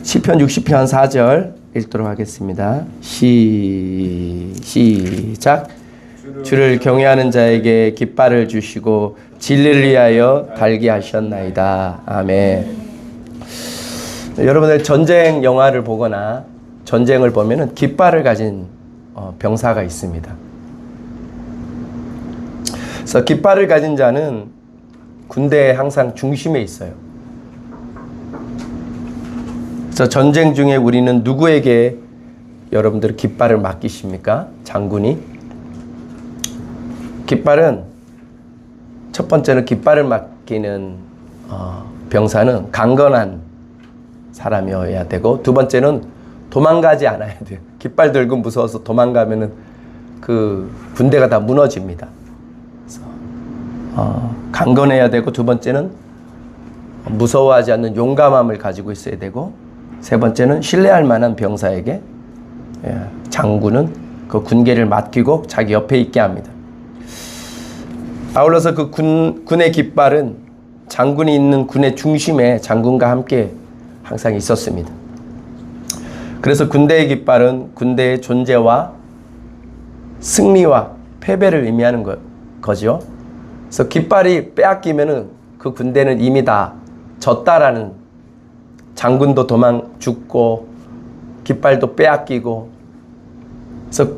시편 60편 4절 읽도록 하겠습니다. 시작. 주를 경외하는 자에게 깃발을 주시고 진리를 위하여 달게 하셨나이다. 아멘. 여러분들 전쟁 영화를 보거나 전쟁을 보면은 깃발을 가진 병사가 있습니다. 그래서 깃발을 가진 자는 군대에 항상 중심에 있어요. 그래서 전쟁 중에 우리는 누구에게 여러분들 깃발을 맡기십니까? 장군이? 깃발은 첫 번째는 깃발을 맡기는 병사는 강건한 사람이어야 되고, 두 번째는 도망가지 않아야 돼요. 깃발 들고 무서워서 도망가면은 그 군대가 다 무너집니다. 그래서 강건해야 되고, 두 번째는 무서워하지 않는 용감함을 가지고 있어야 되고, 세 번째는 신뢰할 만한 병사에게 장군은 그 군계를 맡기고 자기 옆에 있게 합니다. 아울러서 그 군의 깃발은 장군이 있는 군의 중심에 장군과 함께 항상 있었습니다. 그래서 군대의 깃발은 군대의 존재와 승리와 패배를 의미하는 거죠. 그래서 깃발이 빼앗기면은 그 군대는 이미 다 졌다라는, 장군도 도망 죽고 깃발도 빼앗기고, 그래서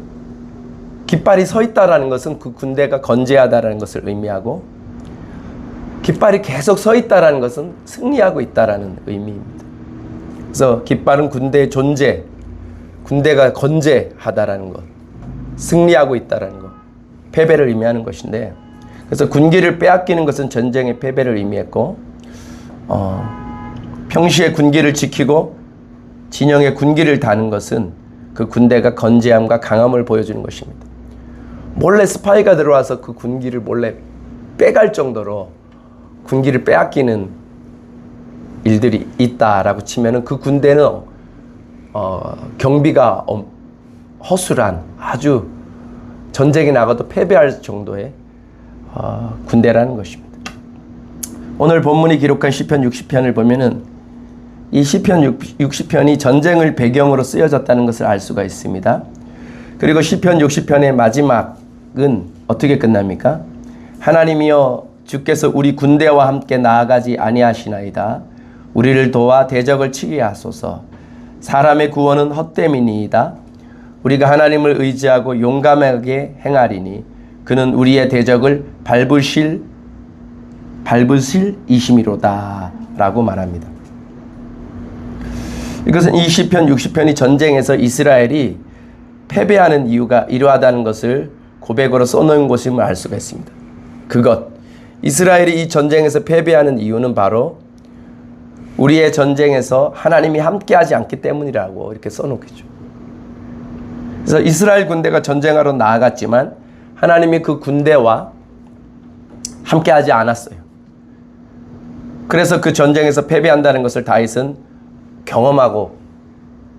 깃발이 서 있다라는 것은 그 군대가 건재하다라는 것을 의미하고, 깃발이 계속 서 있다라는 것은 승리하고 있다라는 의미입니다. 그래서 깃발은 군대의 존재, 군대가 건재하다라는 것, 승리하고 있다라는 것, 패배를 의미하는 것인데, 그래서 군기를 빼앗기는 것은 전쟁의 패배를 의미했고, 평시에 군기를 지키고 진영의 군기를 다는 것은 그 군대가 건재함과 강함을 보여주는 것입니다. 몰래 스파이가 들어와서 그 군기를 몰래 빼갈 정도로 군기를 빼앗기는 일들이 있다라고 치면은 그 군대는 경비가 허술한, 아주 전쟁에 나가도 패배할 정도의 군대라는 것입니다. 오늘 본문이 기록한 시편 60편을 보면은 이 시편 60편이 전쟁을 배경으로 쓰여졌다는 것을 알 수가 있습니다. 그리고 시편 60편의 마지막은 어떻게 끝납니까? 하나님이여 주께서 우리 군대와 함께 나아가지 아니하시나이다. 우리를 도와 대적을 치게 하소서. 사람의 구원은 헛됨이니이다. 우리가 하나님을 의지하고 용감하게 행하리니 그는 우리의 대적을 밟으실 이심이로다 라고 말합니다. 이것은 이 시편 60편이 전쟁에서 이스라엘이 패배하는 이유가 이러하다는 것을 고백으로 써놓은 것임을 알 수가 있습니다. 이스라엘이 이 전쟁에서 패배하는 이유는 바로 우리의 전쟁에서 하나님이 함께하지 않기 때문이라고 이렇게 써놓겠죠. 그래서 이스라엘 군대가 전쟁하러 나아갔지만 하나님이 그 군대와 함께하지 않았어요. 그래서 그 전쟁에서 패배한다는 것을 다윗은 경험하고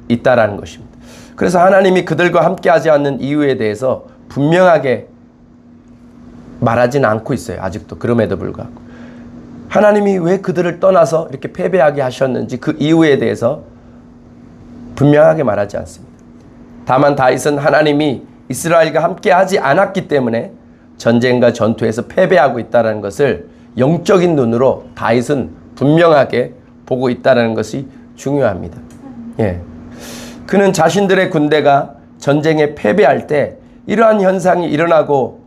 있다라는 것입니다. 그래서 하나님이 그들과 함께하지 않는 이유에 대해서 분명하게 말하지는 않고 있어요. 아직도. 그럼에도 불구하고 하나님이 왜 그들을 떠나서 이렇게 패배하게 하셨는지 그 이유에 대해서 분명하게 말하지 않습니다. 다만 다윗은 하나님이 이스라엘과 함께하지 않았기 때문에 전쟁과 전투에서 패배하고 있다는 것을 영적인 눈으로 다윗은 분명하게 보고 있다는 것이 중요합니다. 그는 자신들의 군대가 전쟁에 패배할 때 이러한 현상이 일어나고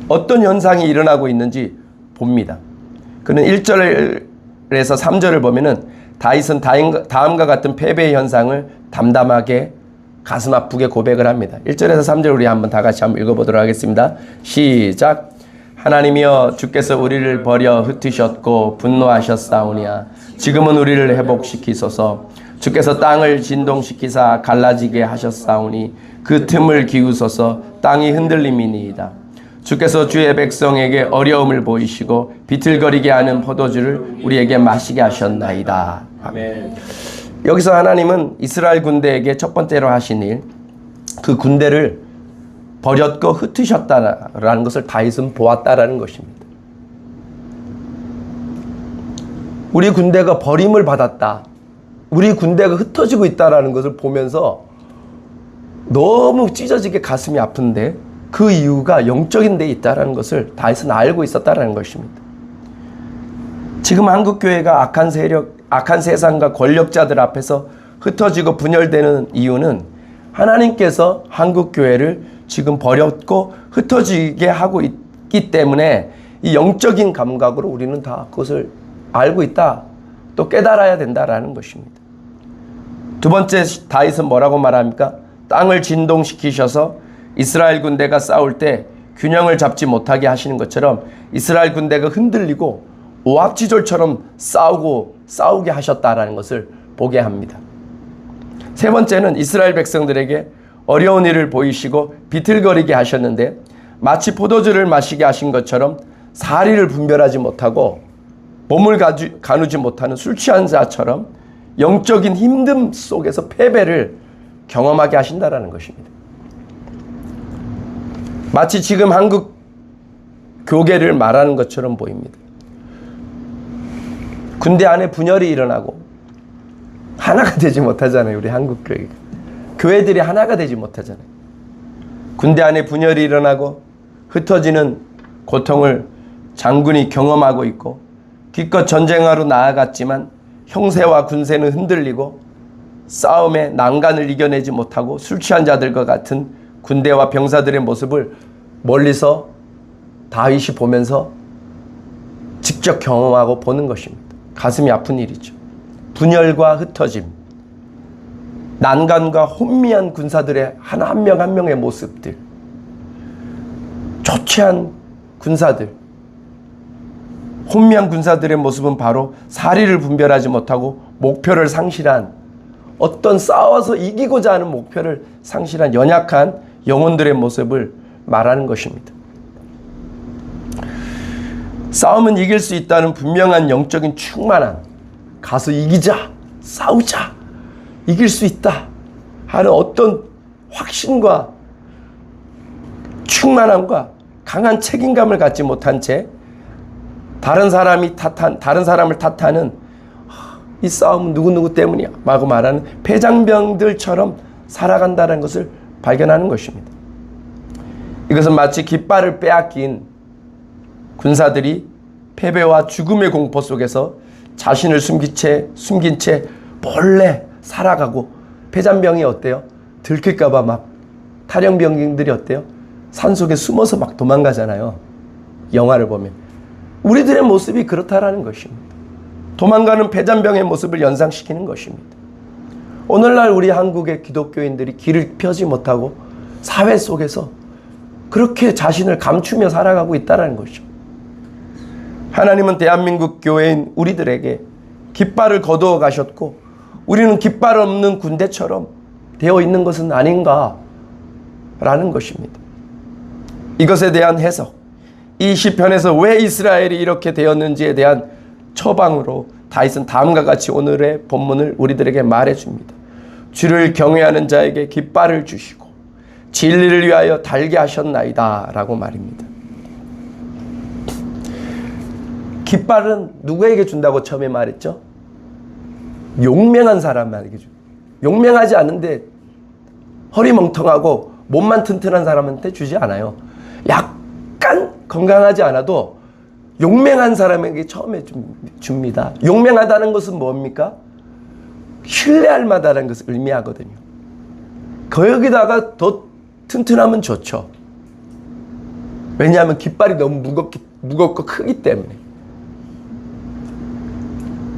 어떤 현상이 일어나고 있는지 봅니다. 그는 1절에서 3절을 보면은 다윗은 다음과 같은 패배의 현상을 담담하게 가슴 아프게 고백을 합니다. 1절에서 3절 우리 한번 다 같이 한번 읽어보도록 하겠습니다. 시작. 하나님이여 주께서 우리를 버려 흩으셨고 분노하셨사오니와 지금은 우리를 회복시키소서. 주께서 땅을 진동시키사 갈라지게 하셨사오니 그 틈을 기우소서. 땅이 흔들림이니이다. 주께서 주의 백성에게 어려움을 보이시고 비틀거리게 하는 포도주를 우리에게 마시게 하셨나이다. 아멘. 여기서 하나님은 이스라엘 군대에게 첫 번째로 하신 일, 그 군대를 버렸고 흩으셨다라는 것을 다윗은 보았다라는 것입니다. 우리 군대가 버림을 받았다, 우리 군대가 흩어지고 있다라는 것을 보면서 너무 찢어지게 가슴이 아픈데, 그 이유가 영적인 데 있다라는 것을 다윗은 알고 있었다라는 것입니다. 지금 한국교회가 악한 세력, 악한 세상과 권력자들 앞에서 흩어지고 분열되는 이유는 하나님께서 한국교회를 지금 버렸고 흩어지게 하고 있기 때문에, 이 영적인 감각으로 우리는 다 그것을 알고 있다, 또 깨달아야 된다라는 것입니다. 두 번째, 다윗은 뭐라고 말합니까? 땅을 진동시키셔서 이스라엘 군대가 싸울 때 균형을 잡지 못하게 하시는 것처럼 이스라엘 군대가 흔들리고 오합지졸처럼 싸우게 하셨다라는 것을 보게 합니다. 세 번째는 이스라엘 백성들에게 어려운 일을 보이시고 비틀거리게 하셨는데, 마치 포도주를 마시게 하신 것처럼 사리를 분별하지 못하고 몸을 가누지 못하는 술 취한 자처럼 영적인 힘듦 속에서 패배를 경험하게 하신다라는 것입니다. 마치 지금 한국 교계를 말하는 것처럼 보입니다. 군대 안에 분열이 일어나고 하나가 되지 못하잖아요. 우리 한국 교회가. 교회들이 하나가 되지 못하잖아요. 군대 안에 분열이 일어나고 흩어지는 고통을 장군이 경험하고 있고, 기껏 전쟁하러 나아갔지만 형세와 군세는 흔들리고 싸움의 난간을 이겨내지 못하고 술 취한 자들과 같은 군대와 병사들의 모습을 멀리서 다윗이 보면서 직접 경험하고 보는 것입니다. 가슴이 아픈 일이죠. 분열과 흩어짐, 난간과 혼미한 군사들의 한 명 한 명의 모습들, 초췌한 군사들, 혼미한 군사들의 모습은 바로 사리를 분별하지 못하고 목표를 상실한, 어떤 싸워서 이기고자 하는 목표를 상실한 연약한 영혼들의 모습을 말하는 것입니다. 싸움은 이길 수 있다는 분명한 영적인 충만함, 가서 이기자, 싸우자, 이길 수 있다 하는 어떤 확신과 충만함과 강한 책임감을 갖지 못한 채 다른 사람을 탓하는 이 싸움은 누구누구 때문이야 라고 말하는 패장병들처럼 살아간다는 것을 발견하는 것입니다. 이것은 마치 깃발을 빼앗긴 군사들이 패배와 죽음의 공포 속에서 자신을 숨긴 채 몰래 살아가고, 패잔병이 어때요? 들킬까봐 막 탈영병들이 어때요? 산속에 숨어서 막 도망가잖아요. 영화를 보면. 우리들의 모습이 그렇다라는 것입니다. 도망가는 패잔병의 모습을 연상시키는 것입니다. 오늘날 우리 한국의 기독교인들이 길을 펴지 못하고 사회 속에서 그렇게 자신을 감추며 살아가고 있다는 것이죠. 하나님은 대한민국 교회인 우리들에게 깃발을 거두어 가셨고, 우리는 깃발 없는 군대처럼 되어 있는 것은 아닌가라는 것입니다. 이것에 대한 해석, 이 시편에서 왜 이스라엘이 이렇게 되었는지에 대한 처방으로 다윗은 다음과 같이 오늘의 본문을 우리들에게 말해줍니다. 주를 경외하는 자에게 깃발을 주시고 진리를 위하여 달게 하셨나이다 라고 말입니다. 깃발은 누구에게 준다고 처음에 말했죠? 용맹한 사람에게 줍니다. 용맹하지 않은데 허리멍텅하고 몸만 튼튼한 사람한테 주지 않아요. 약간 건강하지 않아도 용맹한 사람에게 처음에 줍니다. 용맹하다는 것은 뭡니까? 신뢰할 만하다는 것을 의미하거든요. 거기다가 더 튼튼하면 좋죠. 왜냐하면 깃발이 너무 무겁고 크기 때문에.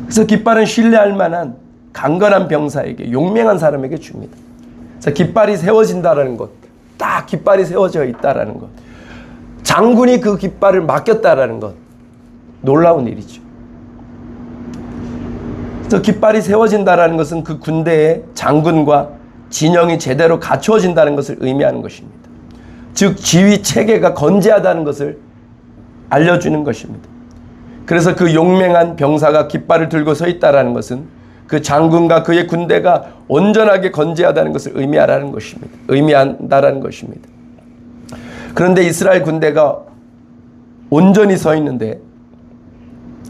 그래서 깃발은 신뢰할 만한 강건한 병사에게, 용맹한 사람에게 줍니다. 그래서 깃발이 세워진다는 것, 딱 깃발이 세워져 있다는 것, 장군이 그 깃발을 맡겼다는 것, 놀라운 일이죠. 그래서 깃발이 세워진다는 것은 그 군대의 장군과 진영이 제대로 갖추어진다는 것을 의미하는 것입니다. 즉 지휘 체계가 건재하다는 것을 알려주는 것입니다. 그래서 그 용맹한 병사가 깃발을 들고 서 있다는 것은 그 장군과 그의 군대가 온전하게 건재하다는 것을 의미한다는 것입니다. 그런데 이스라엘 군대가 온전히 서 있는데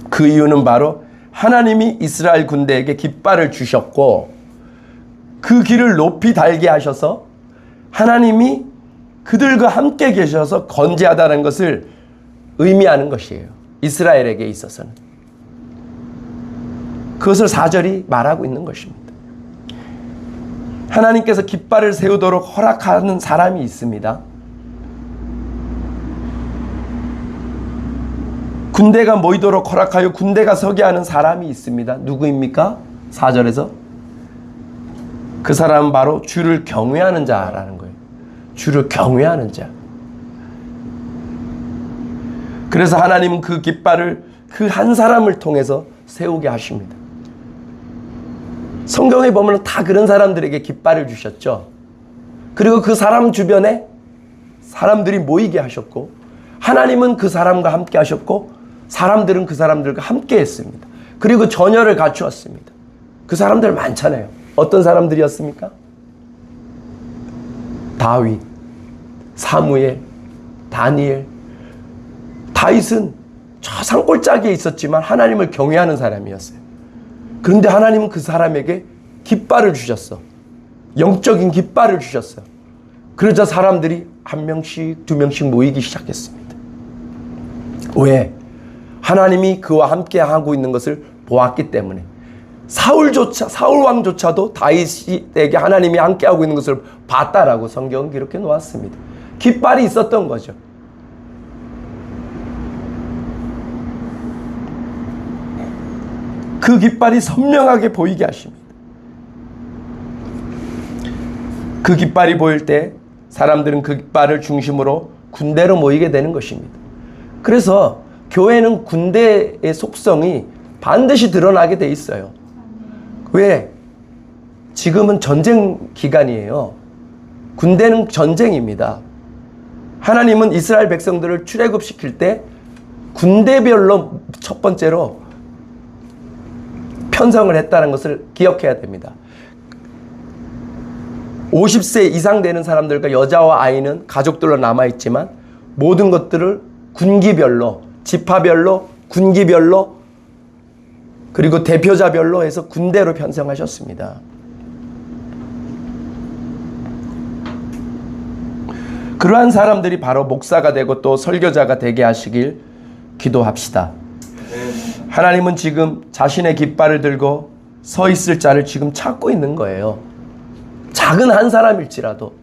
그 이유는 바로 하나님이 이스라엘 군대에게 깃발을 주셨고 그 길을 높이 달게 하셔서 하나님이 그들과 함께 계셔서 건재하다는 것을 의미하는 것이에요. 이스라엘에게 있어서는. 그것을 4절이 말하고 있는 것입니다. 하나님께서 깃발을 세우도록 허락하는 사람이 있습니다. 군대가 모이도록 허락하여 군대가 서게 하는 사람이 있습니다. 누구입니까? 4절에서 그 사람은 바로 주를 경외하는 자라는 거예요. 주를 경외하는 자. 그래서 하나님은 그 깃발을 그 한 사람을 통해서 세우게 하십니다. 성경에 보면 다 그런 사람들에게 깃발을 주셨죠. 그리고 그 사람 주변에 사람들이 모이게 하셨고 하나님은 그 사람과 함께 하셨고 사람들은 그 사람들과 함께 했습니다. 그리고 전열을 갖추었습니다. 그 사람들 많잖아요. 어떤 사람들이었습니까? 다윗, 사무엘, 다니엘. 다윗은 저 산골짜기에 있었지만 하나님을 경외하는 사람이었어요. 그런데 하나님은 그 사람에게 깃발을 주셨어. 영적인 깃발을 주셨어요. 그러자 사람들이 한 명씩 두 명씩 모이기 시작했습니다. 왜? 하나님이 그와 함께 하고 있는 것을 보았기 때문에. 사울 왕조차도 다윗에게 하나님이 함께 하고 있는 것을 봤다라고 성경은 기록해 놓았습니다. 깃발이 있었던 거죠. 그 깃발이 선명하게 보이게 하십니다. 그 깃발이 보일 때 사람들은 그 깃발을 중심으로 군대로 모이게 되는 것입니다. 그래서 교회는 군대의 속성이 반드시 드러나게 돼 있어요. 왜? 지금은 전쟁 기간이에요. 군대는 전쟁입니다. 하나님은 이스라엘 백성들을 출애굽시킬 때 군대별로 첫 번째로 편성을 했다는 것을 기억해야 됩니다. 50세 이상 되는 사람들과 여자와 아이는 가족들로 남아있지만 모든 것들을 군기별로, 지파별로, 군기별로 그리고 대표자별로 해서 군대로 편성하셨습니다. 그러한 사람들이 바로 목사가 되고 또 설교자가 되게 하시길 기도합시다. 하나님은 지금 자신의 깃발을 들고 서 있을 자를 지금 찾고 있는 거예요. 작은 한 사람일지라도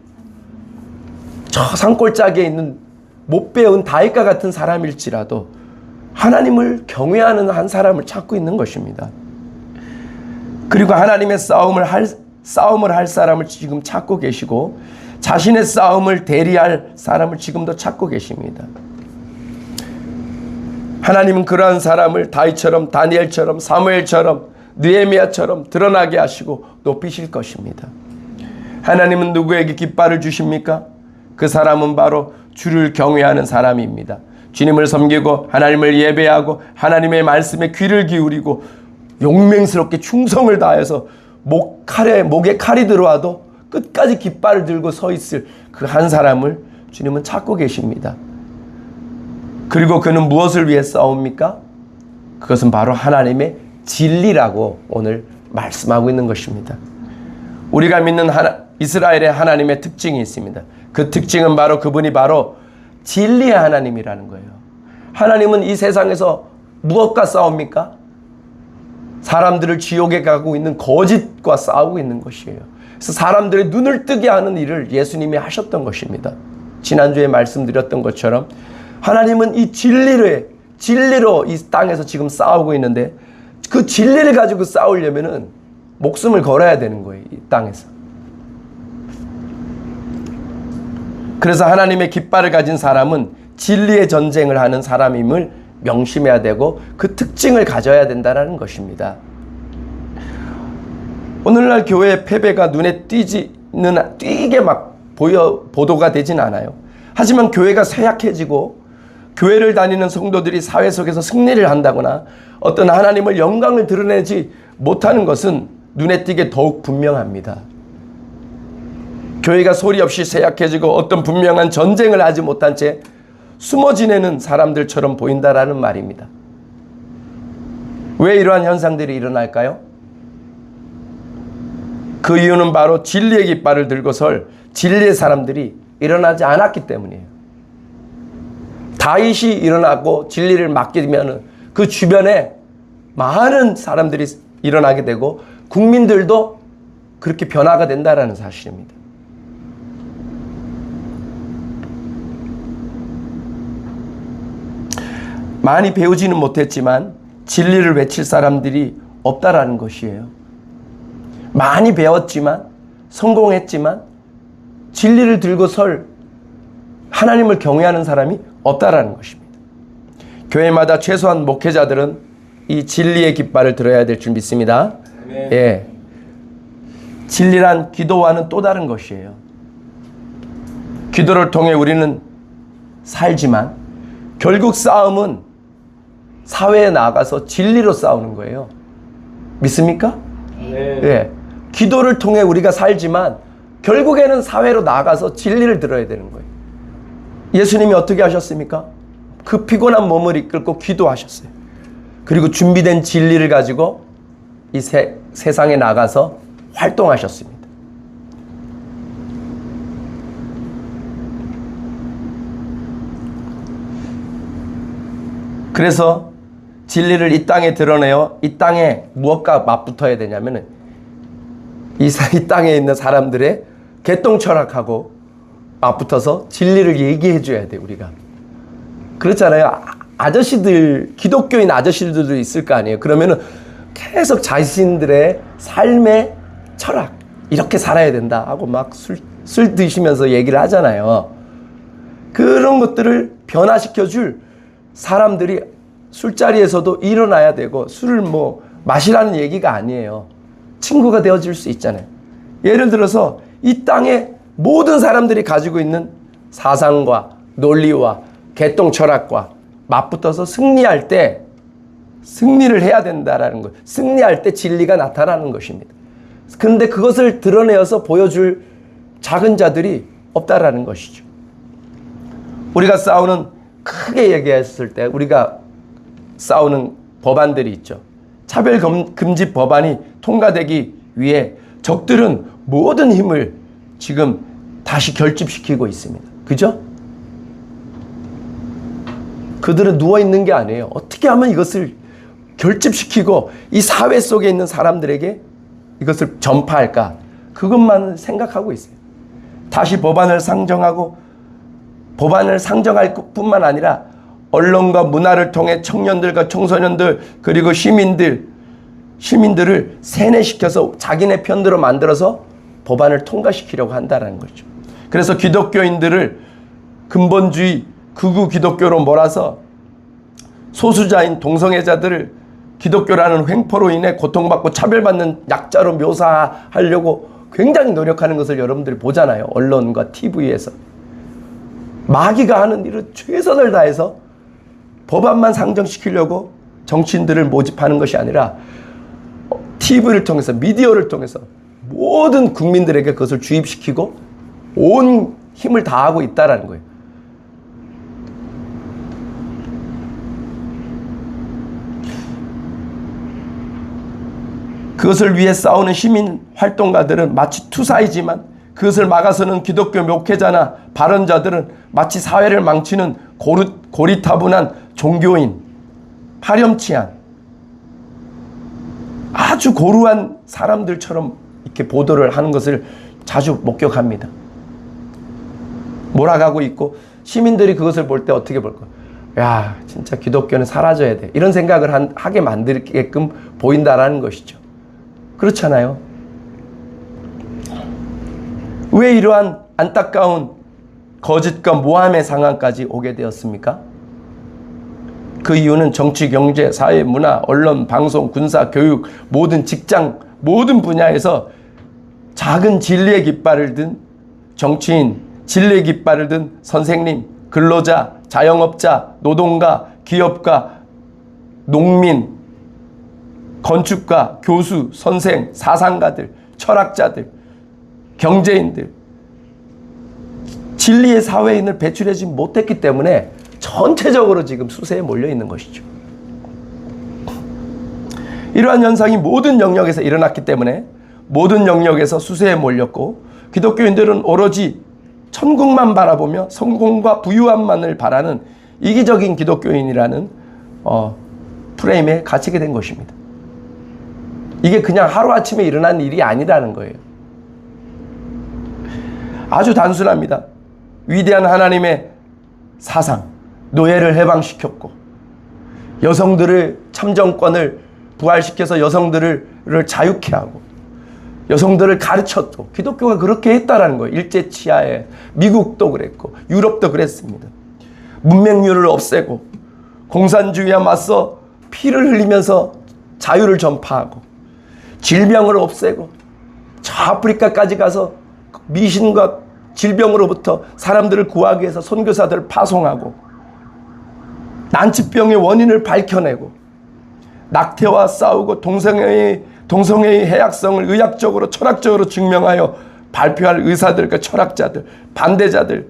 저 산골짜기에 있는 못 배운 다윗과 같은 사람일지라도 하나님을 경외하는 한 사람을 찾고 있는 것입니다. 그리고 하나님의 싸움을 할 사람을 지금 찾고 계시고 자신의 싸움을 대리할 사람을 지금도 찾고 계십니다. 하나님은 그러한 사람을 다윗처럼 다니엘처럼 사무엘처럼 느헤미야처럼 드러나게 하시고 높이실 것입니다. 하나님은 누구에게 깃발을 주십니까? 그 사람은 바로 주를 경외하는 사람입니다. 주님을 섬기고 하나님을 예배하고 하나님의 말씀에 귀를 기울이고 용맹스럽게 충성을 다해서 목에 칼이 들어와도 끝까지 깃발을 들고 서 있을 그 한 사람을 주님은 찾고 계십니다. 그리고 그는 무엇을 위해 싸웁니까? 그것은 바로 하나님의 진리라고 오늘 말씀하고 있는 것입니다. 우리가 믿는 이스라엘의 하나님의 특징이 있습니다. 그 특징은 바로 그분이 바로 진리의 하나님이라는 거예요. 하나님은 이 세상에서 무엇과 싸웁니까? 사람들을 지옥에 가고 있는 거짓과 싸우고 있는 것이에요. 그래서 사람들의 눈을 뜨게 하는 일을 예수님이 하셨던 것입니다. 지난주에 말씀드렸던 것처럼 하나님은 이 진리로 이 땅에서 지금 싸우고 있는데 그 진리를 가지고 싸우려면은 목숨을 걸어야 되는 거예요. 이 땅에서. 그래서 하나님의 깃발을 가진 사람은 진리의 전쟁을 하는 사람임을 명심해야 되고 그 특징을 가져야 된다는 것입니다. 오늘날 교회의 패배가 눈에 띄게 막 보도가 되진 않아요. 하지만 교회가 쇠약해지고 교회를 다니는 성도들이 사회 속에서 승리를 한다거나 어떤 하나님을 영광을 드러내지 못하는 것은 눈에 띄게 더욱 분명합니다. 교회가 소리 없이 쇠약해지고 어떤 분명한 전쟁을 하지 못한 채 숨어 지내는 사람들처럼 보인다라는 말입니다. 왜 이러한 현상들이 일어날까요? 그 이유는 바로 진리의 깃발을 들고 설 진리의 사람들이 일어나지 않았기 때문이에요. 다윗이 일어나고 진리를 맡기면 그 주변에 많은 사람들이 일어나게 되고 국민들도 그렇게 변화가 된다는 사실입니다. 많이 배우지는 못했지만 진리를 외칠 사람들이 없다라는 것이에요. 많이 배웠지만 성공했지만 진리를 들고 설 하나님을 경외하는 사람이 없다라는 것입니다. 교회마다 최소한 목회자들은 이 진리의 깃발을 들어야 될 줄 믿습니다. 예. 진리란 기도와는 또 다른 것이에요. 기도를 통해 우리는 살지만 결국 싸움은 사회에 나가서 진리로 싸우는 거예요. 믿습니까? 네. 예. 기도를 통해 우리가 살지만 결국에는 사회로 나가서 진리를 들어야 되는 거예요. 예수님이 어떻게 하셨습니까? 그 피곤한 몸을 이끌고 기도하셨어요. 그리고 준비된 진리를 가지고 이 세상에 나가서 활동하셨습니다. 그래서 진리를 이 땅에 드러내어 이 땅에 무엇과 맞붙어야 되냐면은 이 땅에 있는 사람들의 개똥 철학하고 맞붙어서 진리를 얘기해 줘야 돼, 우리가. 그렇잖아요. 아저씨들, 기독교인 아저씨들도 있을 거 아니에요. 그러면은 계속 자신들의 삶의 철학, 이렇게 살아야 된다 하고 막 술 드시면서 얘기를 하잖아요. 그런 것들을 변화시켜 줄 사람들이 술자리에서도 일어나야 되고, 술을 뭐 마시라는 얘기가 아니에요. 친구가 되어줄 수 있잖아요. 예를 들어서 이 땅에 모든 사람들이 가지고 있는 사상과 논리와 개똥 철학과 맞붙어서 승리할 때 승리를 해야 된다라는 것. 승리할 때 진리가 나타나는 것입니다. 그런데 그것을 드러내어서 보여줄 작은 자들이 없다라는 것이죠. 우리가 싸우는, 크게 얘기했을 때 우리가 싸우는 법안들이 있죠. 차별금지 법안이 통과되기 위해 적들은 모든 힘을 지금 다시 결집시키고 있습니다. 그죠? 그들은 누워있는 게 아니에요. 어떻게 하면 이것을 결집시키고 이 사회 속에 있는 사람들에게 이것을 전파할까? 그것만 생각하고 있어요. 다시 법안을 상정하고, 법안을 상정할 뿐만 아니라 언론과 문화를 통해 청년들과 청소년들 그리고 시민들을 세뇌시켜서 자기네 편대로 만들어서 법안을 통과시키려고 한다는 거죠. 그래서 기독교인들을 근본주의 극우 기독교로 몰아서 소수자인 동성애자들을 기독교라는 횡포로 인해 고통받고 차별받는 약자로 묘사하려고 굉장히 노력하는 것을 여러분들이 보잖아요. 언론과 TV에서. 마귀가 하는 일은 최선을 다해서 법안만 상정시키려고 정치인들을 모집하는 것이 아니라 TV를 통해서, 미디어를 통해서 모든 국민들에게 그것을 주입시키고 온 힘을 다하고 있다는 거예요. 그것을 위해 싸우는 시민 활동가들은 마치 투사이지만 그것을 막아서는 기독교 목회자나 발언자들은 마치 사회를 망치는 고리타분한 종교인, 파렴치한 아주 고루한 사람들처럼 이렇게 보도를 하는 것을 자주 목격합니다. 몰아가고 있고, 시민들이 그것을 볼 때 어떻게 볼까? 야, 진짜 기독교는 사라져야 돼. 이런 생각을 하게 만들게끔 보인다라는 것이죠. 그렇잖아요. 왜 이러한 안타까운 거짓과 모함의 상황까지 오게 되었습니까? 그 이유는 정치, 경제, 사회, 문화, 언론, 방송, 군사, 교육, 모든 직장, 모든 분야에서 작은 진리의 깃발을 든 정치인, 진리의 깃발을 든 선생님, 근로자, 자영업자, 노동가, 기업가, 농민, 건축가, 교수, 선생, 사상가들, 철학자들, 경제인들, 진리의 사회인을 배출하지 못했기 때문에 전체적으로 지금 수세에 몰려 있는 것이죠. 이러한 현상이 모든 영역에서 일어났기 때문에 모든 영역에서 수세에 몰렸고, 기독교인들은 오로지 천국만 바라보며 성공과 부유함만을 바라는 이기적인 기독교인이라는 프레임에 갇히게 된 것입니다. 이게 그냥 하루아침에 일어난 일이 아니라는 거예요. 아주 단순합니다. 위대한 하나님의 사상, 노예를 해방시켰고, 여성들을 참정권을 부활시켜서 여성들을 자유케 하고, 여성들을 가르쳤고, 기독교가 그렇게 했다라는 거예요. 일제 치하에 미국도 그랬고 유럽도 그랬습니다. 문맹률을 없애고 공산주의와 맞서 피를 흘리면서 자유를 전파하고, 질병을 없애고 저 아프리카까지 가서 미신과 질병으로부터 사람들을 구하기 위해서 선교사들을 파송하고, 난치병의 원인을 밝혀내고, 낙태와 싸우고 동성애의 해악성을 의학적으로 철학적으로 증명하여 발표할 의사들과 철학자들, 반대자들,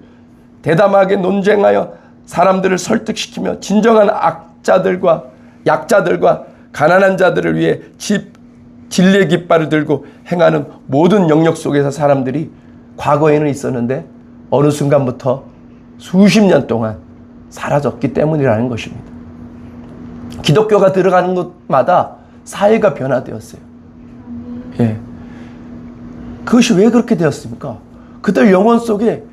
대담하게 논쟁하여 사람들을 설득시키며 진정한 악자들과 약자들과 가난한 자들을 위해 진리의 깃발을 들고 행하는 모든 영역 속에서 사람들이 과거에는 있었는데 어느 순간부터 수십 년 동안 사라졌기 때문이라는 것입니다. 기독교가 들어가는 곳마다 사회가 변화되었어요. 예. 그것이 왜 그렇게 되었습니까? 그들 영혼 속에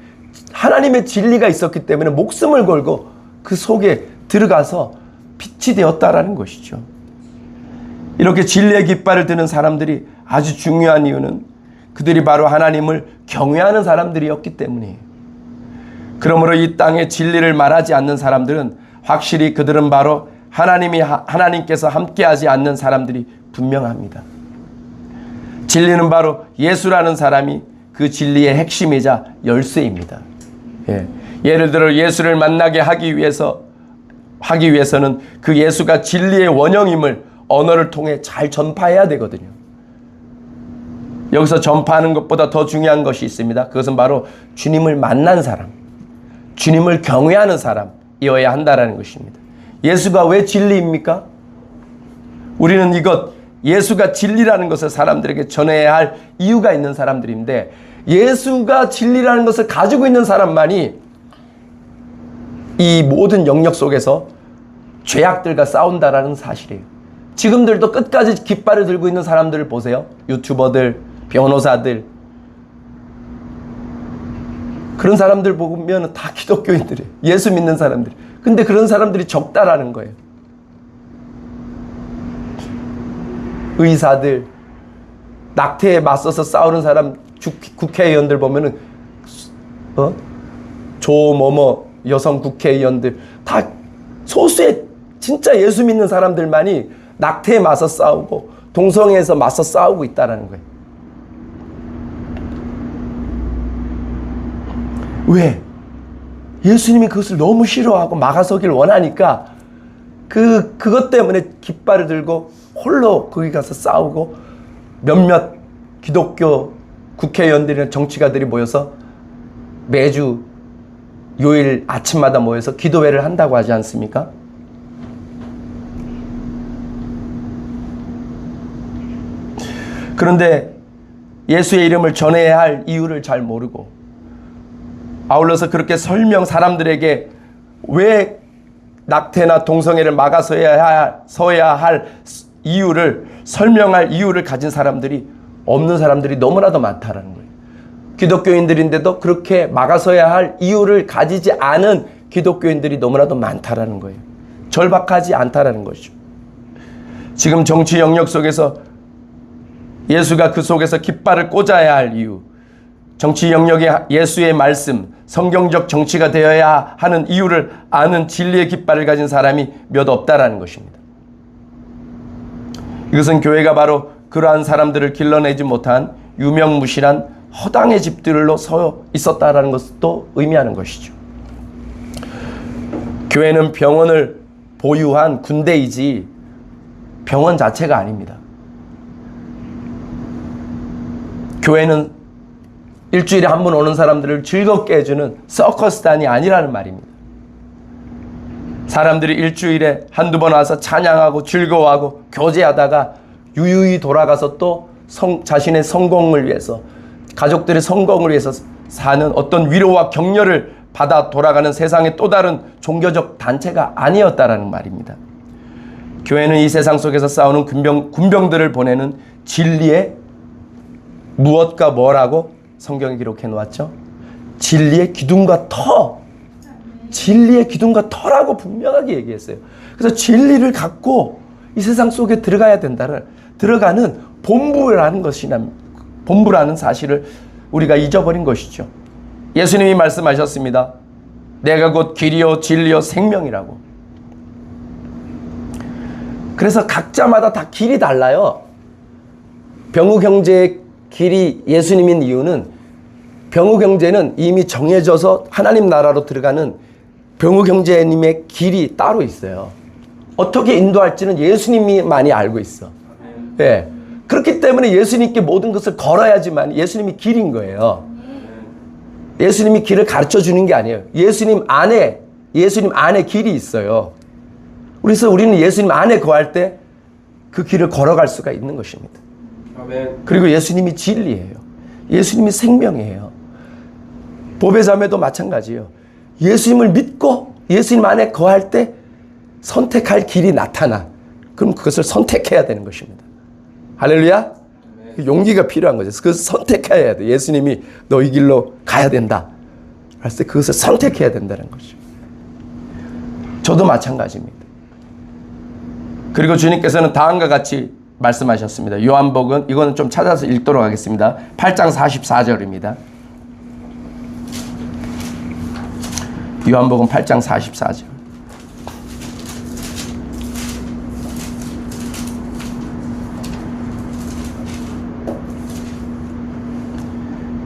하나님의 진리가 있었기 때문에 목숨을 걸고 그 속에 들어가서 빛이 되었다라는 것이죠. 이렇게 진리의 깃발을 드는 사람들이 아주 중요한 이유는 그들이 바로 하나님을 경외하는 사람들이었기 때문이에요. 그러므로 이 땅에 진리를 말하지 않는 사람들은 확실히 그들은 바로 하나님께서 함께하지 않는 사람들이 분명합니다. 진리는 바로 예수라는 사람이 그 진리의 핵심이자 열쇠입니다. 예를 들어 예수를 만나게 하기 위해서는 그 예수가 진리의 원형임을 언어를 통해 잘 전파해야 되거든요. 여기서 전파하는 것보다 더 중요한 것이 있습니다. 그것은 바로 주님을 만난 사람, 주님을 경외하는 사람이어야 한다는 것입니다. 예수가 왜 진리입니까? 우리는 예수가 진리라는 것을 사람들에게 전해야 할 이유가 있는 사람들인데, 예수가 진리라는 것을 가지고 있는 사람만이 이 모든 영역 속에서 죄악들과 싸운다라는 사실이에요. 지금들도 끝까지 깃발을 들고 있는 사람들을 보세요. 유튜버들, 변호사들, 그런 사람들 보면 다 기독교인들이에요. 예수 믿는 사람들. 근데 그런 사람들이 적다라는 거예요. 의사들, 낙태에 맞서서 싸우는 사람, 국회의원들 보면은 조某某여성 국회의원들, 다 소수의 진짜 예수 믿는 사람들만이 낙태에 맞서 싸우고 동성애에서 맞서 싸우고 있다는 거예요. 왜? 예수님이 그것을 너무 싫어하고 막아서길 원하니까 그것 때문에 깃발을 들고 홀로 거기 가서 싸우고, 몇몇 기독교 국회의원들이나 정치가들이 모여서 매주 요일 아침마다 모여서 기도회를 한다고 하지 않습니까? 그런데 예수의 이름을 전해야 할 이유를 잘 모르고, 아울러서 그렇게 사람들에게 왜 낙태나 동성애를 막아서야 할 이유를 설명할 이유를 가진 사람들이 없는 사람들이 너무나도 많다라는 거예요. 기독교인들인데도 그렇게 막아서야 할 이유를 가지지 않은 기독교인들이 너무나도 많다라는 거예요. 절박하지 않다라는 것이죠. 지금 정치 영역 속에서 예수가 그 속에서 깃발을 꽂아야 할 이유, 정치 영역에 예수의 말씀, 성경적 정치가 되어야 하는 이유를 아는 진리의 깃발을 가진 사람이 몇 없다라는 것입니다. 이것은 교회가 바로 그러한 사람들을 길러내지 못한 유명무실한 허당의 집들로 서 있었다라는 것도 의미하는 것이죠. 교회는 병원을 보유한 군대이지 병원 자체가 아닙니다. 교회는 일주일에 한 번 오는 사람들을 즐겁게 해주는 서커스단이 아니라는 말입니다. 사람들이 일주일에 한두 번 와서 찬양하고 즐거워하고 교제하다가 유유히 돌아가서 또 자신의 성공을 위해서, 가족들의 성공을 위해서 사는 어떤 위로와 격려를 받아 돌아가는 세상의 또 다른 종교적 단체가 아니었다라는 말입니다. 교회는 이 세상 속에서 싸우는 군병들을 보내는 진리의 무엇과 뭐라고 성경에 기록해 놓았죠? 진리의 기둥과 터. 진리의 기둥과 터라고 분명하게 얘기했어요. 그래서 진리를 갖고 이 세상 속에 들어가는 본부라는 사실을 우리가 잊어버린 것이죠. 예수님이 말씀하셨습니다. 내가 곧 길이요 진리요 생명이라고. 그래서 각자마다 다 길이 달라요. 병우 형제의 길이 예수님인 이유는, 병우 형제는 이미 정해져서 하나님 나라로 들어가는 병우 형제님의 길이 따로 있어요. 어떻게 인도할지는 예수님이 알고 있어. 예. 그렇기 때문에 예수님께 모든 것을 걸어야지만 예수님이 길인 거예요. 예수님이 길을 가르쳐 주는 게 아니에요. 예수님 안에 길이 있어요. 그래서 우리는 예수님 안에 거할 때 그 길을 걸어갈 수가 있는 것입니다. 아멘. 그리고 예수님이 진리예요. 예수님이 생명이에요. 보배자매도 마찬가지예요. 예수님을 믿고 예수님 안에 거할 때 선택할 길이 나타나. 그럼 그것을 선택해야 되는 것입니다. 할렐루야. 용기가 필요한 거죠. 그것을 선택해야 돼. 예수님이 너 이 길로 가야 된다. 그럴 때 그것을 선택해야 된다는 거죠. 저도 마찬가지입니다. 그리고 주님께서는 다음과 같이 말씀하셨습니다. 요한복음, 이거는 좀 찾아서 읽도록 하겠습니다. 8장 44절입니다. 요한복음 8장 44절.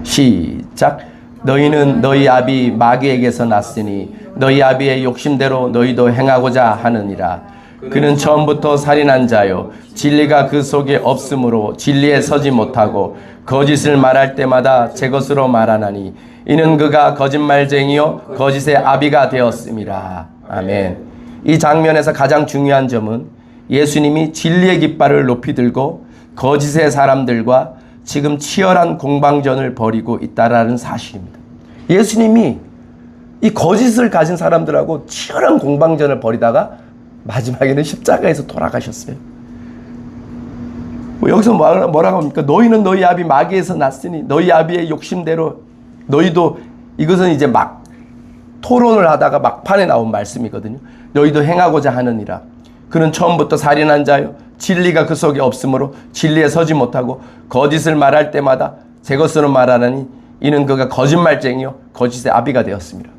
시작. 너희는 너희 아비 마귀에게서 났으니 너희 아비의 욕심대로 너희도 행하고자 하느니라. 그는 처음부터 살인한 자요 진리가 그 속에 없으므로 진리에 서지 못하고 거짓을 말할 때마다 제 것으로 말하나니 이는 그가 거짓말쟁이요 거짓의 아비가 되었음이라. 아멘. 이 장면에서 가장 중요한 점은 예수님이 진리의 깃발을 높이 들고 거짓의 사람들과 지금 치열한 공방전을 벌이고 있다라는 사실입니다. 예수님이 이 거짓을 가진 사람들하고 치열한 공방전을 벌이다가 마지막에는 십자가에서 돌아가셨어요. 여기서 뭐라고 합니까? 너희는 너희 아비 마귀에서 났으니 너희 아비의 욕심대로 너희도, 이것은 이제 막 토론을 하다가 막판에 나온 말씀이거든요. 너희도 행하고자 하느니라. 그는 처음부터 살인한 자요 진리가 그 속에 없으므로 진리에 서지 못하고 거짓을 말할 때마다 제 것으로 말하나니 이는 그가 거짓말쟁이요 거짓의 아비가 되었습니다.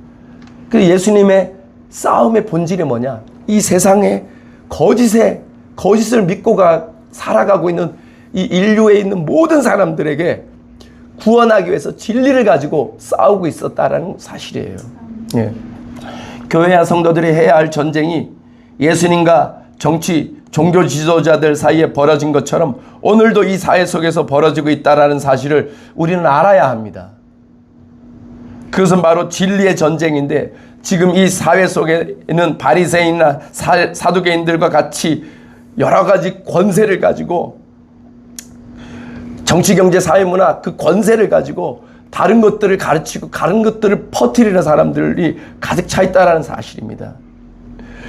그 예수님의 싸움의 본질이 뭐냐? 이 세상에 거짓을 믿고 살아가고 있는 이 인류에 있는 모든 사람들에게 구원하기 위해서 진리를 가지고 싸우고 있었다라는 사실이에요. 예. 교회와 성도들이 해야 할 전쟁이 예수님과 종교 지도자들 사이에 벌어진 것처럼 오늘도 이 사회 속에서 벌어지고 있다는 사실을 우리는 알아야 합니다. 그것은 바로 진리의 전쟁인데, 지금 이 사회 속에는 바리새인이나 사두개인들과 같이 여러 가지 권세를 가지고, 정치, 경제, 사회, 문화 그 권세를 가지고 다른 것들을 가르치고 다른 것들을 퍼뜨리는 사람들이 가득 차 있다는 사실입니다.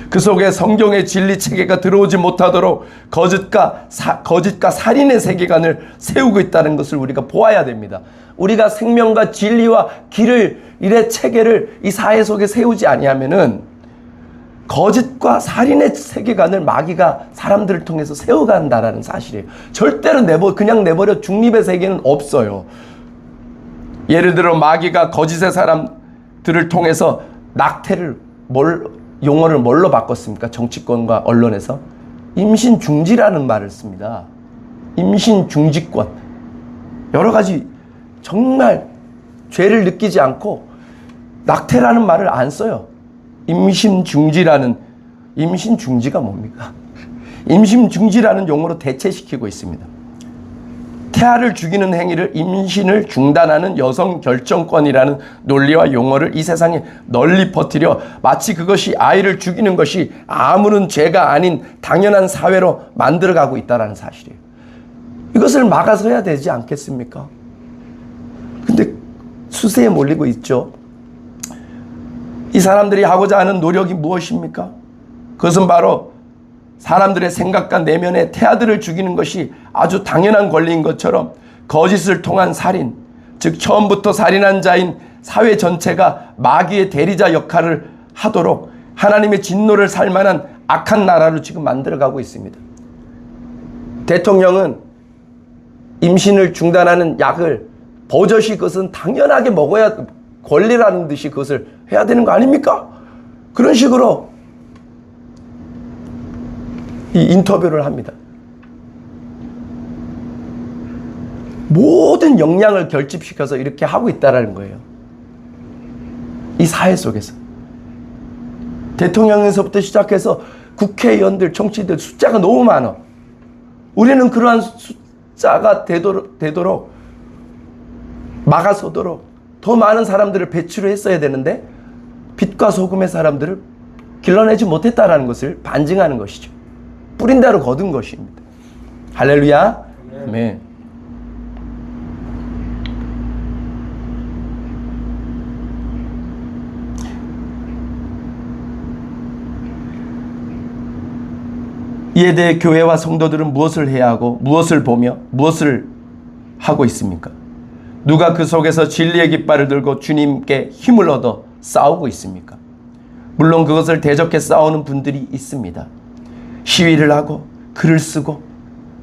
그 속에 성경의 진리 체계가 들어오지 못하도록 거짓과 살인의 세계관을 세우고 있다는 것을 우리가 보아야 됩니다. 우리가 생명과 진리와 일의 체계를 이 사회 속에 세우지 아니하면은 거짓과 살인의 세계관을 마귀가 사람들을 통해서 세워간다라는 사실이에요. 절대로 그냥 내버려 중립의 세계는 없어요. 예를 들어 마귀가 거짓의 사람들을 통해서 낙태를 용어를 뭘로 바꿨습니까? 정치권과 언론에서 임신중지라는 말을 씁니다. 임신중지권. 여러 가지 정말 죄를 느끼지 않고 낙태라는 말을 안 써요. 임신중지가 뭡니까? 임신중지라는 용어로 대체시키고 있습니다. 태아를 죽이는 행위를 임신을 중단하는 여성 결정권이라는 논리와 용어를 이 세상에 널리 퍼뜨려 마치 그것이 아이를 죽이는 것이 아무런 죄가 아닌 당연한 사회로 만들어가고 있다는 사실이에요. 그것을 막아서야 되지 않겠습니까? 근데 수세에 몰리고 있죠. 이 사람들이 하고자 하는 노력이 무엇입니까? 그것은 바로 사람들의 생각과 내면의 태아들을 죽이는 것이 아주 당연한 권리인 것처럼 거짓을 통한 살인, 즉 처음부터 살인한 자인 사회 전체가 마귀의 대리자 역할을 하도록 하나님의 진노를 살 만한 악한 나라로 지금 만들어가고 있습니다. 대통령은 임신을 중단하는 약을 버젓이 그것은 당연하게 먹어야 권리라는 듯이 그것을 해야 되는 거 아닙니까? 그런 식으로 이 인터뷰를 합니다. 모든 역량을 결집시켜서 이렇게 하고 있다는 거예요. 이 사회 속에서. 대통령에서부터 시작해서 국회의원들, 정치인들 숫자가 너무 많아. 우리는 그러한 숫자가 되도록 막아서도록 더 많은 사람들을 배출을 했어야 되는데 빛과 소금의 사람들을 길러내지 못했다는 것을 반증하는 것이죠. 뿌린 대로 거둔 것입니다. 할렐루야. 아멘. 이에 대해 교회와 성도들은 무엇을 해야 하고 무엇을 보며 무엇을 하고 있습니까? 누가 그 속에서 진리의 깃발을 들고 주님께 힘을 얻어 싸우고 있습니까? 물론 그것을 대적해 싸우는 분들이 있습니다. 시위를 하고 글을 쓰고